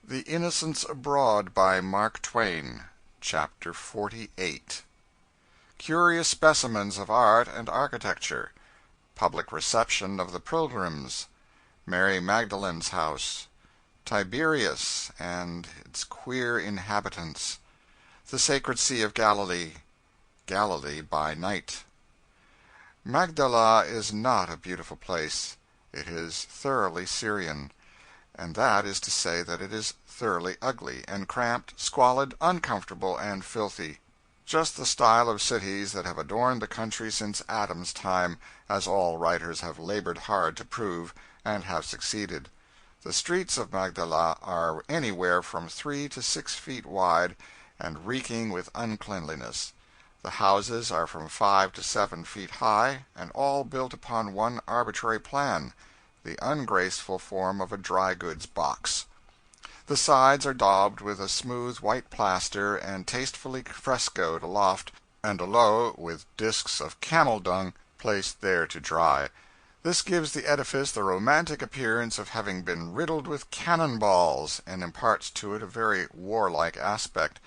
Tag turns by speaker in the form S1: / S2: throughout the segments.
S1: The Innocents Abroad by Mark Twain. Chapter 48. Curious Specimens of Art and Architecture. Public Reception of the Pilgrims. Mary Magdalene's House. Tiberias and its Queer Inhabitants. The Sacred Sea of Galilee. Galilee by Night. Magdala is not a beautiful place. It is thoroughly Syrian. And that is to say that it is thoroughly ugly, and cramped, squalid, uncomfortable, and filthy. Just the style of cities that have adorned the country since Adam's time, as all writers have labored hard to prove, and have succeeded. The streets of Magdala are anywhere from 3 to 6 feet wide, and reeking with uncleanliness. The houses are from 5 to 7 feet high, and all built upon one arbitrary plan, the ungraceful form of a dry-goods box. The sides are daubed with a smooth white plaster and tastefully frescoed aloft and alow with discs of camel dung placed there to dry. This gives the edifice the romantic appearance of having been riddled with cannon balls, and imparts to it a very warlike aspect.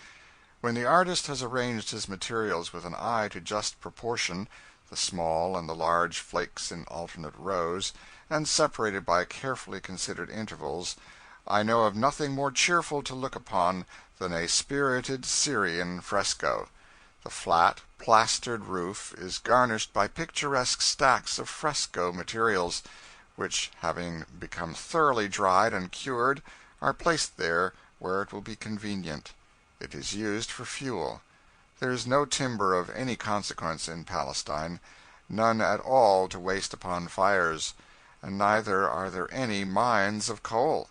S1: When the artist has arranged his materials with an eye to just proportion, the small and the large flakes in alternate rows, and separated by carefully considered intervals, I know of nothing more cheerful to look upon than a spirited Syrian fresco. The flat, plastered roof is garnished by picturesque stacks of fresco materials, which, having become thoroughly dried and cured, are placed there where it will be convenient. It is used for fuel. There is no timber of any consequence in Palestine, none at all to waste upon fires, and neither are there any mines of coal.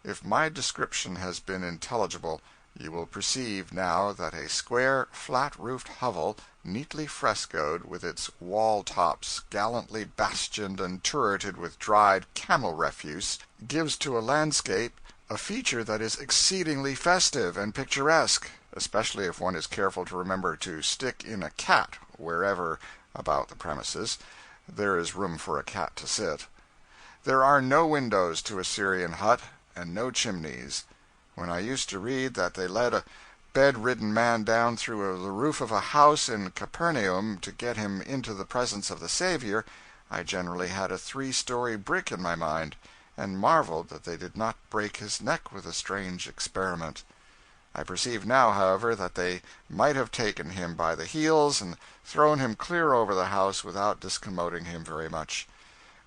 S1: If my description has been intelligible, you will perceive now that a square, flat-roofed hovel, neatly frescoed, with its wall-tops gallantly bastioned and turreted with dried camel refuse, gives to a landscape a feature that is exceedingly festive and picturesque, especially if one is careful to remember to stick in a cat wherever about the premises there is room for a cat to sit. There are no windows to a Syrian hut, and no chimneys. When I used to read that they led a bedridden man down through the roof of a house in Capernaum to get him into the presence of the Savior, I generally had a 3-story brick in my mind, and marveled that they did not break his neck with a strange experiment. I perceive now, however, that they might have taken him by the heels and thrown him clear over the house without discommoding him very much.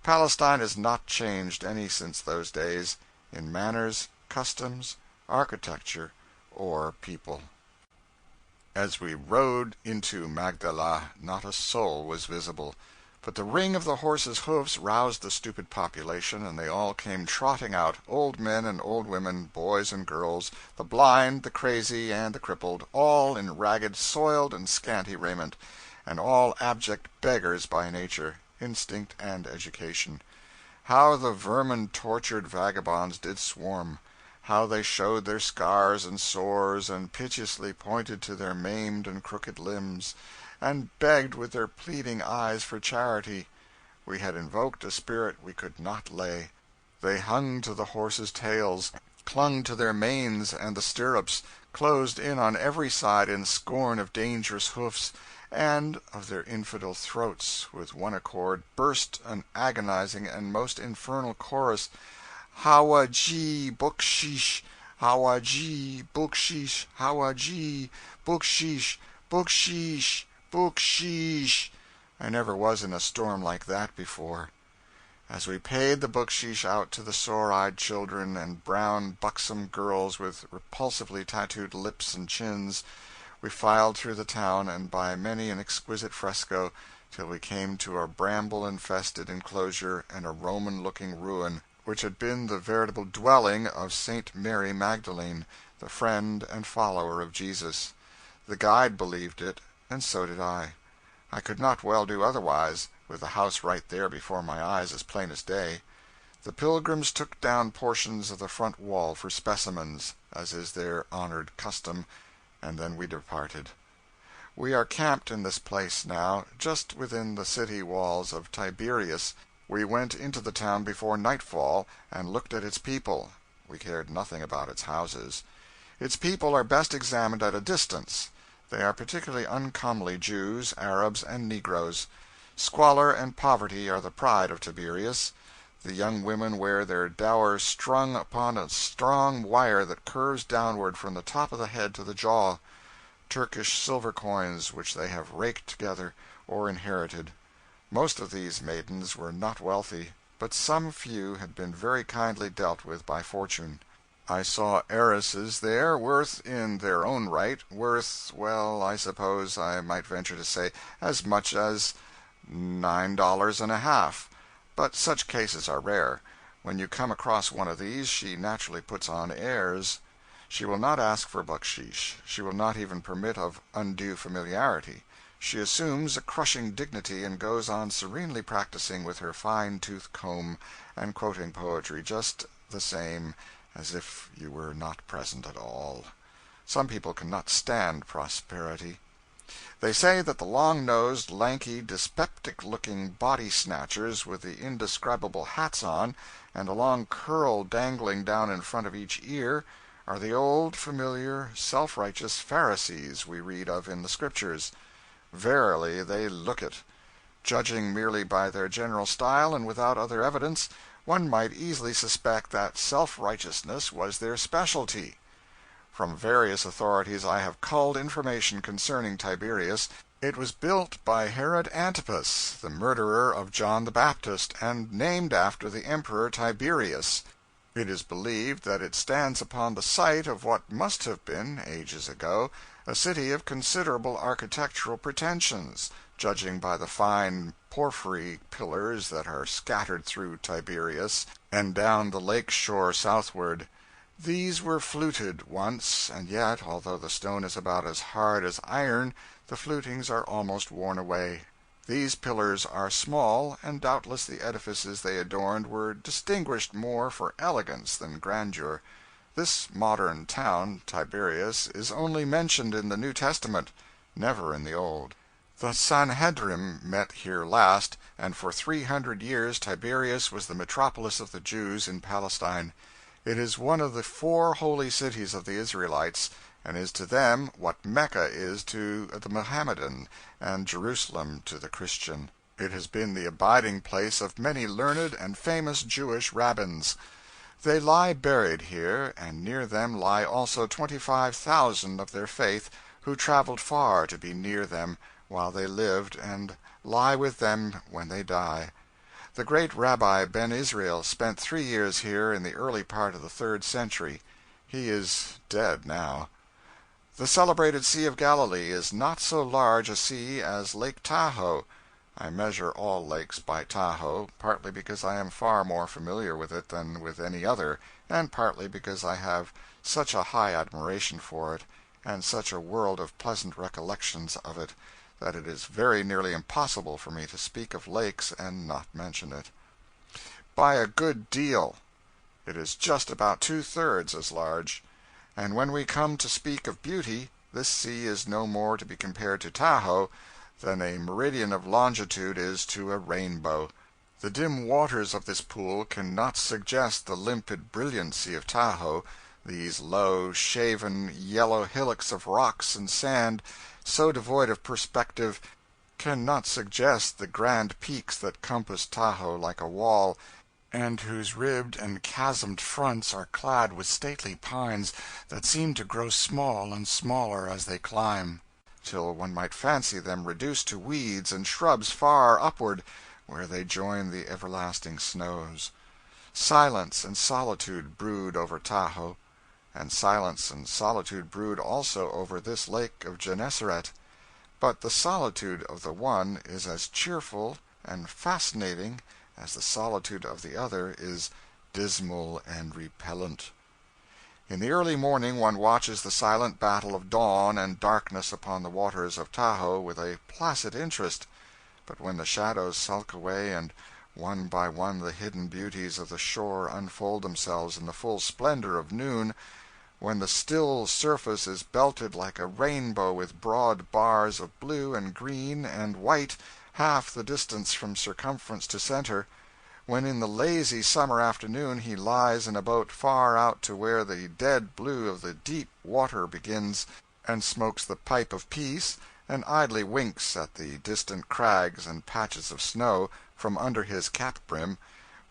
S1: Palestine has not changed any since those days, in manners, customs, architecture, or people. As we rode into Magdala, not a soul was visible, but the ring of the horses' hoofs roused the stupid population, and they all came trotting out, old men and old women, boys and girls, the blind, the crazy, and the crippled, all in ragged, soiled, and scanty raiment, and all abject beggars by nature, instinct, and education. How the vermin-tortured vagabonds did swarm! How they showed their scars and sores, and piteously pointed to their maimed and crooked limbs, and begged with their pleading eyes for charity! We had invoked a spirit we could not lay. They hung to the horses' tails, clung to their manes and the stirrups, closed in on every side in scorn of dangerous hoofs, and of their infidel throats, with one accord, burst an agonizing and most infernal chorus: Hawajee bukshish, Hawajee bukshish, Hawajee bukshish, bukshish, bukshish. I never was in a storm like that before. As we paid the bukshish out to the sore-eyed children and brown buxom girls with repulsively tattooed lips and chins, we filed through the town and by many an exquisite fresco, till we came to a bramble-infested enclosure and a Roman-looking ruin, which had been the veritable dwelling of St. Mary Magdalene, the friend and follower of Jesus. The guide believed it, and so did I. I could not well do otherwise, with the house right there before my eyes as plain as day. The pilgrims took down portions of the front wall for specimens, as is their honored custom, and then we departed. We are camped in this place now, just within the city walls of Tiberias. We went into the town before nightfall, and looked at its people. We cared nothing about its houses. Its people are best examined at a distance. They are particularly uncomely Jews, Arabs, and negroes. Squalor and poverty are the pride of Tiberias. The young women wear their dower strung upon a strong wire that curves downward from the top of the head to the jaw. Turkish silver coins which they have raked together or inherited. Most of these maidens were not wealthy, but some few had been very kindly dealt with by fortune. I saw heiresses there worth, in their own right, well, I suppose I might venture to say, as much as $9.50. But such cases are rare. When you come across one of these, she naturally puts on airs. She will not ask for bucksheesh. She will not even permit of undue familiarity. She assumes a crushing dignity and goes on serenely practicing with her fine-tooth comb and quoting poetry just the same as if you were not present at all. Some people cannot stand prosperity. They say that the long-nosed, lanky, dyspeptic-looking body-snatchers with the indescribable hats on, and a long curl dangling down in front of each ear, are the old, familiar, self-righteous Pharisees we read of in the Scriptures. Verily, they look it. Judging merely by their general style and without other evidence, one might easily suspect that self-righteousness was their specialty. From various authorities I have culled information concerning Tiberias. It was built by Herod Antipas, the murderer of John the Baptist, and named after the Emperor Tiberius. It is believed that it stands upon the site of what must have been, ages ago, a city of considerable architectural pretensions, judging by the fine porphyry pillars that are scattered through Tiberias and down the lake shore southward. These were fluted once, and yet, although the stone is about as hard as iron, the flutings are almost worn away. These pillars are small, and doubtless the edifices they adorned were distinguished more for elegance than grandeur. This modern town, Tiberias, is only mentioned in the New Testament, never in the Old. The Sanhedrim met here last, and for 300 years Tiberias was the metropolis of the Jews in Palestine. It is one of the 4 holy cities of the Israelites, and is to them what Mecca is to the Mohammedan, and Jerusalem to the Christian. It has been the abiding place of many learned and famous Jewish rabbins. They lie buried here, and near them lie also 25,000 of their faith, who traveled far to be near them while they lived and lie with them when they die. The great Rabbi Ben Israel spent 3 years here in the early part of the 3rd century. He is dead now. The celebrated Sea of Galilee is not so large a sea as Lake Tahoe. I measure all lakes by Tahoe, partly because I am far more familiar with it than with any other, and partly because I have such a high admiration for it, and such a world of pleasant recollections of it, that it is very nearly impossible for me to speak of lakes and not mention it. By a good deal. It is just about 2/3 as large. And when we come to speak of beauty, this sea is no more to be compared to Tahoe than a meridian of longitude is to a rainbow. The dim waters of this pool cannot suggest the limpid brilliancy of Tahoe. These low, shaven, yellow hillocks of rocks and sand, so devoid of perspective, cannot suggest the grand peaks that compass Tahoe like a wall, and whose ribbed and chasmed fronts are clad with stately pines that seem to grow small and smaller as they climb, till one might fancy them reduced to weeds and shrubs far upward, where they join the everlasting snows. Silence and solitude brood over Tahoe, and silence and solitude brood also over this lake of Gennesaret. But the solitude of the one is as cheerful and fascinating as the solitude of the other is dismal and repellent. In the early morning one watches the silent battle of dawn and darkness upon the waters of Tahoe with a placid interest, but when the shadows sulk away and one by one the hidden beauties of the shore unfold themselves in the full splendor of noon, when the still surface is belted like a rainbow with broad bars of blue and green and white half the distance from circumference to center, when in the lazy summer afternoon he lies in a boat far out to where the dead blue of the deep water begins, and smokes the pipe of peace, and idly winks at the distant crags and patches of snow from under his cap-brim,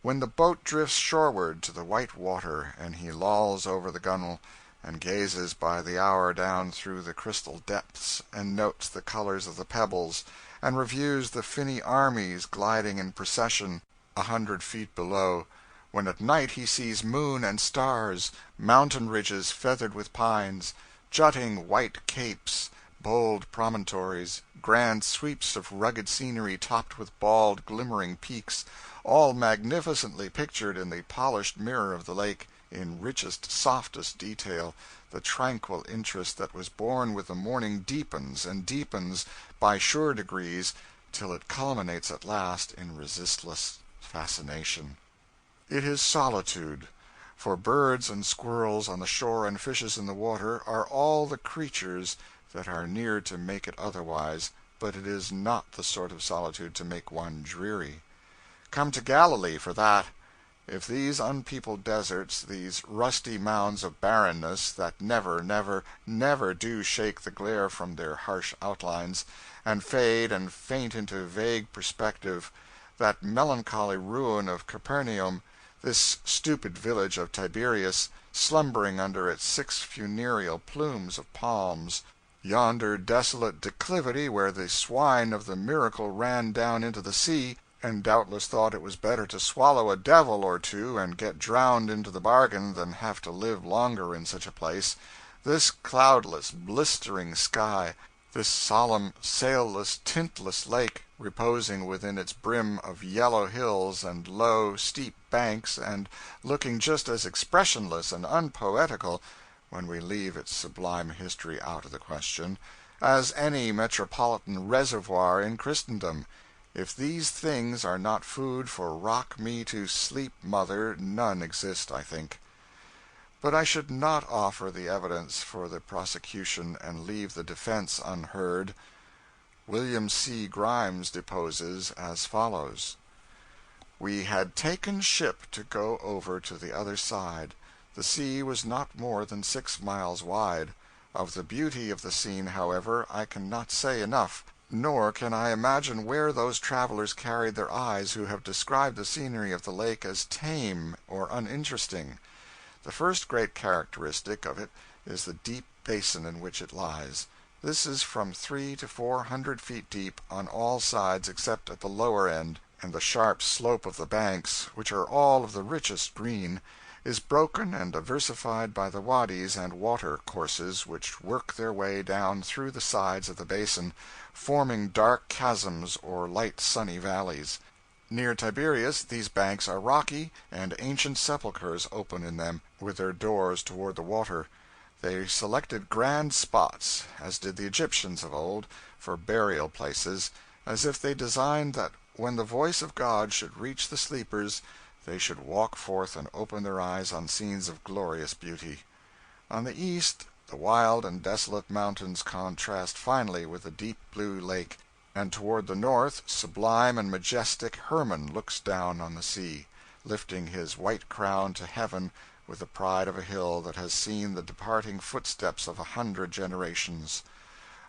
S1: when the boat drifts shoreward to the white water, and he lolls over the gunwale, and gazes by the hour down through the crystal depths, and notes the colors of the pebbles, and reviews the finny armies gliding in procession 100 feet below, when at night he sees moon and stars, mountain ridges feathered with pines, jutting white capes, bold promontories, grand sweeps of rugged scenery topped with bald glimmering peaks, all magnificently pictured in the polished mirror of the lake, in richest, softest detail. The tranquil interest that was born with the morning deepens and deepens by sure degrees, till it culminates at last in resistless fascination. It is solitude, for birds and squirrels on the shore and fishes in the water are all the creatures that are near to make it otherwise, but it is not the sort of solitude to make one dreary. Come to Galilee for that. If these unpeopled deserts, these rusty mounds of barrenness that never, never, never do shake the glare from their harsh outlines, and fade and faint into vague perspective, that melancholy ruin of Capernaum, this stupid village of Tiberias, slumbering under its 6 funereal plumes of palms, yonder desolate declivity where the swine of the miracle ran down into the sea, and doubtless thought it was better to swallow a devil or two and get drowned into the bargain than have to live longer in such a place, this cloudless, blistering sky, this solemn, sailless, tintless lake, reposing within its brim of yellow hills and low, steep banks, and looking just as expressionless and unpoetical, when we leave its sublime history out of the question, as any metropolitan reservoir in Christendom. If these things are not food for rock me to sleep mother, none exist, I think. But I should not offer the evidence for the prosecution and leave the defense unheard. William C. Grimes deposes as follows: We had taken ship to go over to the other side. The sea was not more than 6 miles wide. Of the beauty of the scene, however, I can not say enough, nor can I imagine where those travelers carried their eyes who have described the scenery of the lake as tame or uninteresting. The first great characteristic of it is the deep basin in which it lies. This is from 300 to 400 feet deep on all sides except at the lower end, and the sharp slope of the banks, which are all of the richest green, is broken and diversified by the wadis and water courses which work their way down through the sides of the basin, forming dark chasms or light sunny valleys. Near Tiberias these banks are rocky, and ancient sepulchres open in them, with their doors toward the water. They selected grand spots, as did the Egyptians of old, for burial places, as if they designed that when the voice of God should reach the sleepers, they should walk forth and open their eyes on scenes of glorious beauty. On the east, the wild and desolate mountains contrast finely with the deep blue lake, and toward the north, sublime and majestic Hermon looks down on the sea, lifting his white crown to heaven with the pride of a hill that has seen the departing footsteps of 100 generations.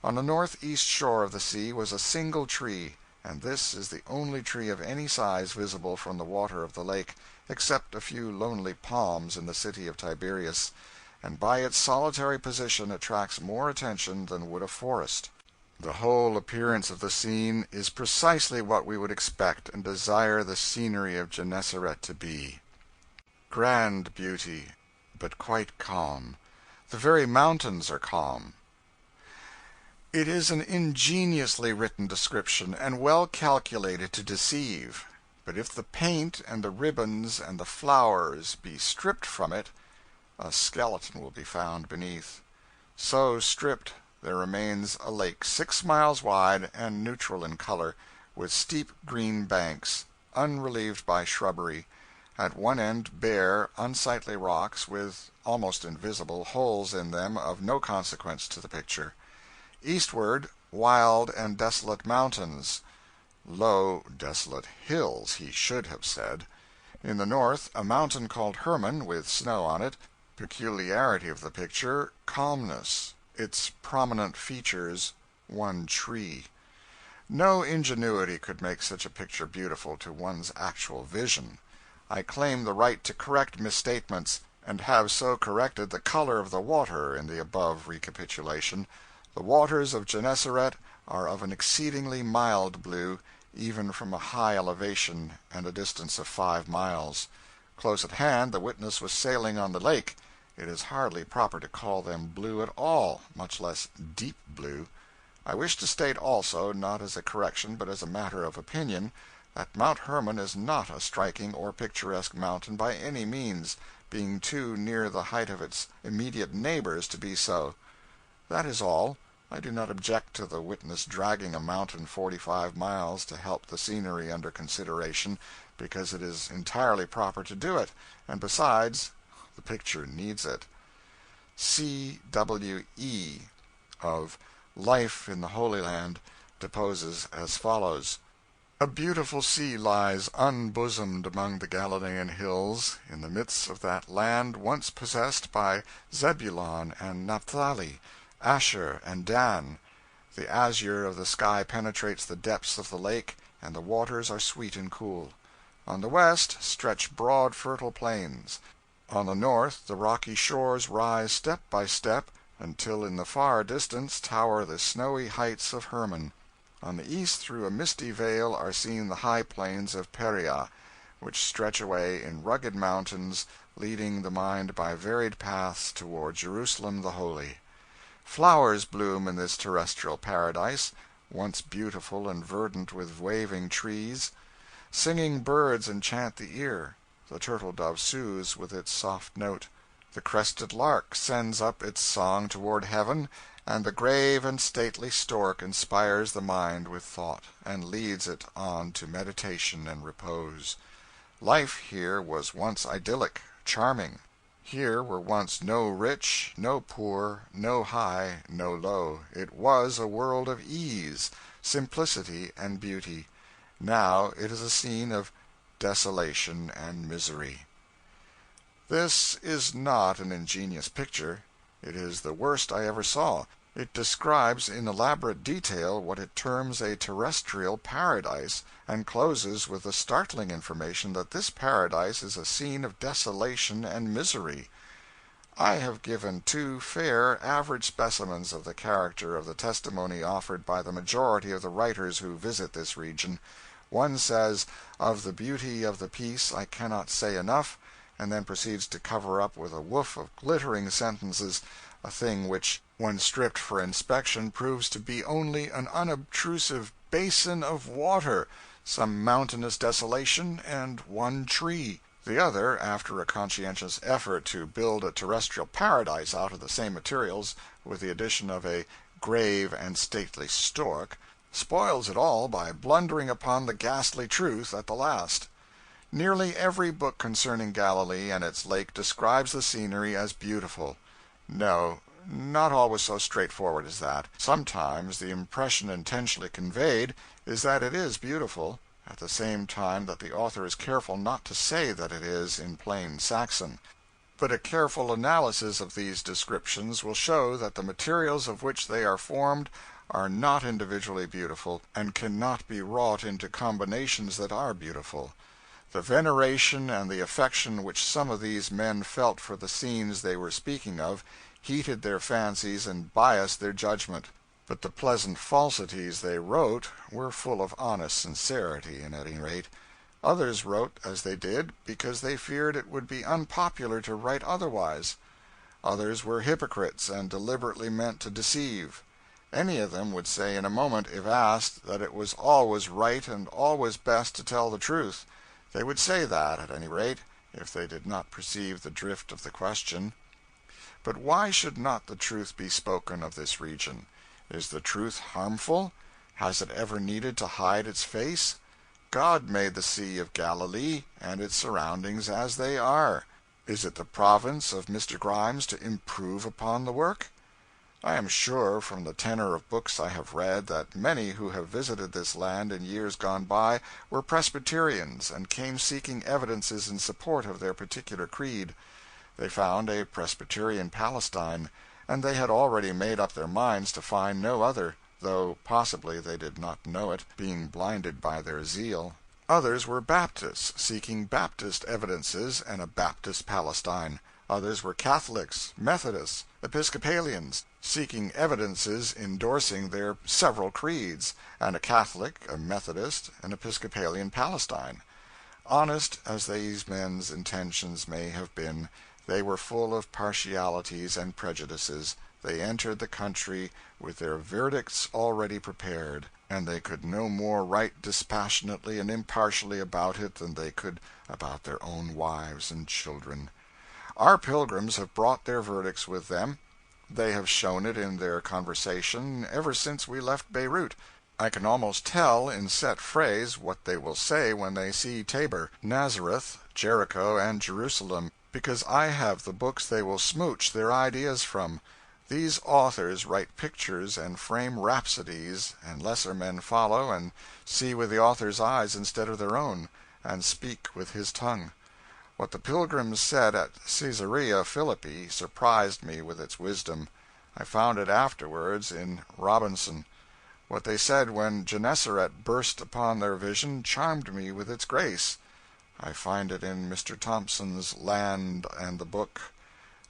S1: On the northeast shore of the sea was a single tree, and this is the only tree of any size visible from the water of the lake, except a few lonely palms in the city of Tiberias, and by its solitary position attracts more attention than would a forest. The whole appearance of the scene is precisely what we would expect and desire the scenery of Gennesaret to be. Grand beauty, but quite calm. The very mountains are calm. It is an ingeniously written description, and well calculated to deceive. But if the paint and the ribbons and the flowers be stripped from it, a skeleton will be found beneath. So stripped, there remains a lake 6 miles wide and neutral in color, with steep green banks, unrelieved by shrubbery, at one end bare, unsightly rocks with, almost invisible, holes in them of no consequence to the picture. Eastward, wild and desolate mountains, low, desolate hills, he should have said, In the north, a mountain called Hermon, with snow on it. Peculiarity of the picture, calmness. Its prominent features, one tree. No ingenuity could make such a picture beautiful to one's actual vision. I claim the right to correct misstatements, and have so corrected the color of the water in the above recapitulation. The waters of Gennesaret are of an exceedingly mild blue, even from a high elevation and a distance of 5 miles. Close at hand, the witness was sailing on the lake. It is hardly proper to call them blue at all, much less deep blue. I wish to state also, not as a correction but as a matter of opinion, that Mount Hermon is not a striking or picturesque mountain by any means, being too near the height of its immediate neighbors to be so. That is all. I do not object to the witness dragging a mountain 45 miles to help the scenery under consideration, because it is entirely proper to do it, and besides, the picture needs it. C.W.E. of Life in the Holy Land deposes as follows: A beautiful sea lies unbosomed among the Galilean hills, in the midst of that land once possessed by Zebulon and Naphtali, Asher and Dan. The azure of the sky penetrates the depths of the lake, and the waters are sweet and cool. On the west stretch broad fertile plains. On the north the rocky shores rise step by step, until in the far distance tower the snowy heights of Hermon. On the east through a misty veil are seen the high plains of Perea, which stretch away in rugged mountains, leading the mind by varied paths toward Jerusalem the Holy. Flowers bloom in this terrestrial paradise, once beautiful and verdant with waving trees. Singing birds enchant the ear. The turtle-dove soothes with its soft note. The crested lark sends up its song toward heaven, and the grave and stately stork inspires the mind with thought, and leads it on to meditation and repose. Life here was once idyllic, charming. Here were once no rich, no poor, no high, no low. It was a world of ease, simplicity, and beauty. Now it is a scene of desolation and misery. This is not an ingenious picture. It is the worst I ever saw. It describes in elaborate detail what it terms a terrestrial paradise, and closes with the startling information that this paradise is a scene of desolation and misery. I have given 2 fair, average specimens of the character of the testimony offered by the majority of the writers who visit this region. One says, "Of the beauty of the piece I cannot say enough," and then proceeds to cover up with a woof of glittering sentences a thing which, when stripped for inspection, proves to be only an unobtrusive basin of water, some mountainous desolation, and one tree. The other, after a conscientious effort to build a terrestrial paradise out of the same materials, with the addition of a grave and stately stork, spoils it all by blundering upon the ghastly truth at the last. Nearly every book concerning Galilee and its lake describes the scenery as beautiful. No, not always so straightforward as that. Sometimes the impression intentionally conveyed is that it is beautiful, at the same time that the author is careful not to say that it is in plain Saxon. But a careful analysis of these descriptions will show that the materials of which they are formed are not individually beautiful, and cannot be wrought into combinations that are beautiful. The veneration and the affection which some of these men felt for the scenes they were speaking of heated their fancies and biased their judgment. But the pleasant falsities they wrote were full of honest sincerity, at any rate. Others wrote as they did because they feared it would be unpopular to write otherwise. Others were hypocrites and deliberately meant to deceive. Any of them would say in a moment, if asked, that it was always right and always best to tell the truth. They would say that, at any rate, if they did not perceive the drift of the question. But why should not the truth be spoken of this region? Is the truth harmful? Has it ever needed to hide its face? God made the Sea of Galilee and its surroundings as they are. Is it the province of Mr. Grimes to improve upon the work? I am sure, from the tenor of books I have read, that many who have visited this land in years gone by were Presbyterians and came seeking evidences in support of their particular creed. They found a Presbyterian Palestine, and they had already made up their minds to find no other, though possibly they did not know it, being blinded by their zeal. Others were Baptists, seeking Baptist evidences and a Baptist Palestine. Others were Catholics, Methodists, Episcopalians, seeking evidences endorsing their several creeds, and a Catholic, a Methodist, an Episcopalian Palestine. Honest as these men's intentions may have been, they were full of partialities and prejudices. They entered the country with their verdicts already prepared, and they could no more write dispassionately and impartially about it than they could about their own wives and children. Our pilgrims have brought their verdicts with them. They have shown it in their conversation ever since we left Beirut. I can almost tell, in set phrase, what they will say when they see Tabor, Nazareth, Jericho, and Jerusalem, because I have the books they will smooch their ideas from. These authors write pictures and frame rhapsodies, and lesser men follow and see with the author's eyes instead of their own, and speak with his tongue. What the pilgrims said at Caesarea Philippi surprised me with its wisdom. I found it afterwards in Robinson. What they said when Gennesaret burst upon their vision charmed me with its grace. I find it in Mr. Thompson's Land and the Book.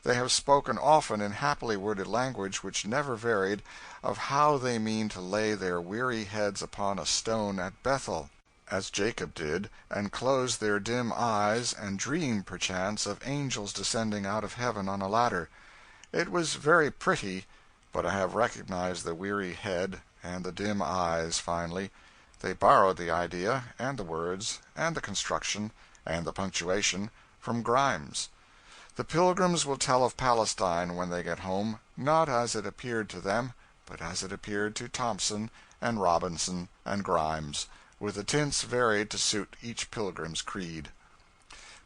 S1: They have spoken often in happily worded language which never varied, of how they mean to lay their weary heads upon a stone at Bethel, as Jacob did, and close their dim eyes, and dream, perchance, of angels descending out of heaven on a ladder. It was very pretty, but I have recognized the weary head and the dim eyes finally. They borrowed the idea, and the words, and the construction, and the punctuation, from Grimes. The pilgrims will tell of Palestine when they get home, not as it appeared to them, but as it appeared to Thompson and Robinson and Grimes, with the tints varied to suit each pilgrim's creed.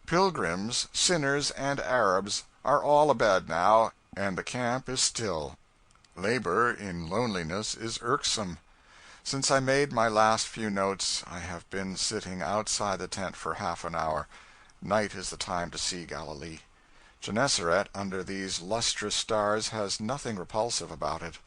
S1: Pilgrims, sinners, and Arabs are all abed now, and the camp is still. Labor in loneliness is irksome. Since I made my last few notes, I have been sitting outside the tent for half an hour. Night is the time to see Galilee. Gennesaret, under these lustrous stars, has nothing repulsive about it.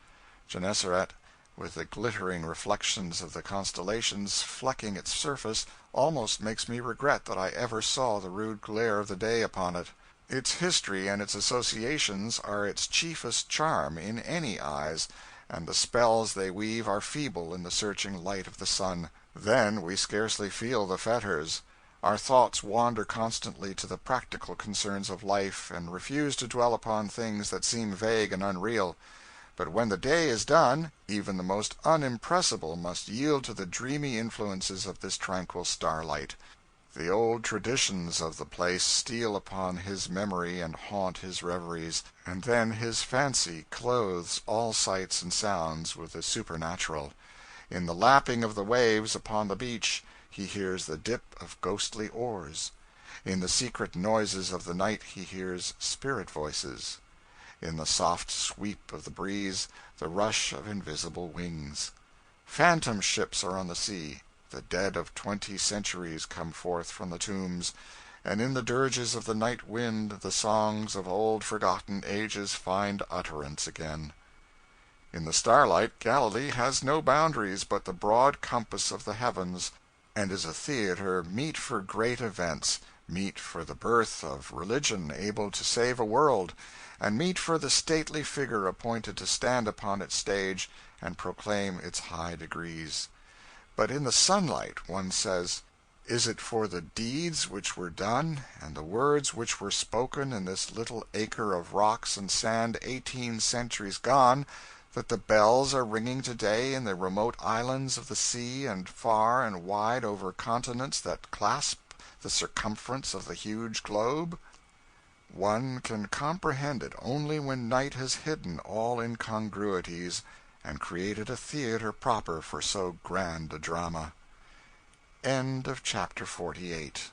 S1: Gennesaret, with the glittering reflections of the constellations flecking its surface, almost makes me regret that I ever saw the rude glare of the day upon it. Its history and its associations are its chiefest charm in any eyes, and the spells they weave are feeble in the searching light of the sun. Then we scarcely feel the fetters. Our thoughts wander constantly to the practical concerns of life, and refuse to dwell upon things that seem vague and unreal. But when the day is done, even the most unimpressible must yield to the dreamy influences of this tranquil starlight. The old traditions of the place steal upon his memory and haunt his reveries, and then his fancy clothes all sights and sounds with the supernatural. In the lapping of the waves upon the beach he hears the dip of ghostly oars. In the secret noises of the night he hears spirit voices. In the soft sweep of the breeze, the rush of invisible wings. Phantom ships are on the sea. The dead of 20 centuries come forth from the tombs, and in the dirges of the night wind the songs of old forgotten ages find utterance again. In the starlight Galilee has no boundaries but the broad compass of the heavens, and is a theater meet for great events, meet for the birth of religion able to save a world, and meet for the stately figure appointed to stand upon its stage and proclaim its high degrees. But in the sunlight one says, is it for the deeds which were done, and the words which were spoken in this little acre of rocks and sand 18 centuries gone, that the bells are ringing today in the remote islands of the sea and far and wide over continents that clasp the circumference of the huge globe? One can comprehend it only when night has hidden all incongruities and created a theater proper for so grand a drama. End of chapter 48.